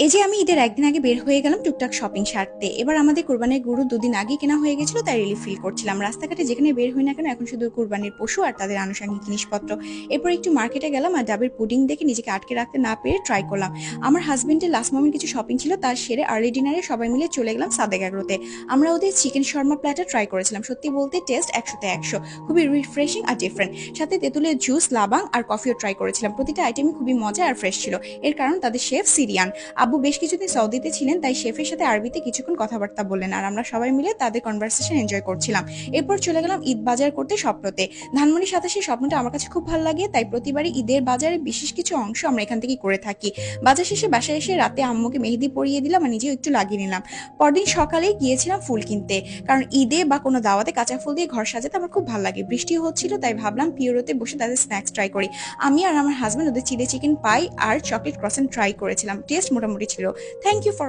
এই যে আমি ঈদের একদিন আগে বের হয়ে গেলাম টুকটাক শপিং সারতে। এবার আমাদের কুরবানির গরু দুদিন আগে কেনা হয়ে গেছিল, তাই রিলিফ ফিল করছিলাম। রাস্তাঘাটে যেখানে বের হই না কেন এখন শুধু কুরবানির পশু আর তাদের আনুষঙ্গিক জিনিসপত্র। এরপর একটু মার্কেটে গেলাম আর ডাবের পুডিং দেখে নিজেকে আটকে রাখতে না পেরে ট্রাই করলাম। আমার হাজবেন্ডের লাস্ট মোমেন্ট কিছু শপিং ছিল, তার সেরে আর্লি ডিনারে সবাই মিলে চলে গেলাম সাদেক এগ্রোতে। আমরা ওদের চিকেন শর্মা প্ল্যাটার ট্রাই করেছিলাম। সত্যি বলতে টেস্ট 100-তে 100, খুবই রিফ্রেশিং আর ডিফারেন্ট। সাথে তেঁতুলের জুস, লাবাং আর কফিও ট্রাই করেছিলাম। প্রতিটা আইটেমই খুবই মজা আর ফ্রেশ ছিল। এর কারণ তাদের শেফ সিরিয়ান। আব্বু বেশ কিছুদিন সৌদিতে ছিলেন, তাই শেফের সাথে আরবিতে কিছুক্ষণ কথাবার্তা বললেন আর আমরা সবাই মিলে তাদের কনভারসেশন এনজয় করছিলাম। এরপর চলে গেলাম ঈদ বাজার করতে স্বপ্নতে। ধানমন্ডি 27 স্বপ্নটা আমার কাছে খুব ভালো লাগে, তাই প্রতিবারই ঈদের বাজারে বিশেষ কিছু অংশ আমরা এখান থেকেই করে থাকি। বাজার শেষে বাসায় এসে রাতে আম্মুকে মেহেদি পরিয়ে দিলাম আর নিজেও একটু লাগিয়ে নিলাম। পরদিন সকালেই গিয়েছিলাম ফুল কিনতে, কারণ ঈদে বা কোনো দাওয়াতে কাঁচা ফুল দিয়ে ঘর সাজাতে আমার খুব ভালো লাগে। বৃষ্টিও হচ্ছিল, তাই ভাবলাম পিওরোতে বসে তাদের স্ন্যাক্স ট্রাই করি। আমি আর আমার হাজবেন্ড ওদের চিলি চিকেন পাই আর চকলেট ক্রসেন্ট ট্রাই করেছিলাম। টেস্ট মোটামুটি ছিল। Thank you for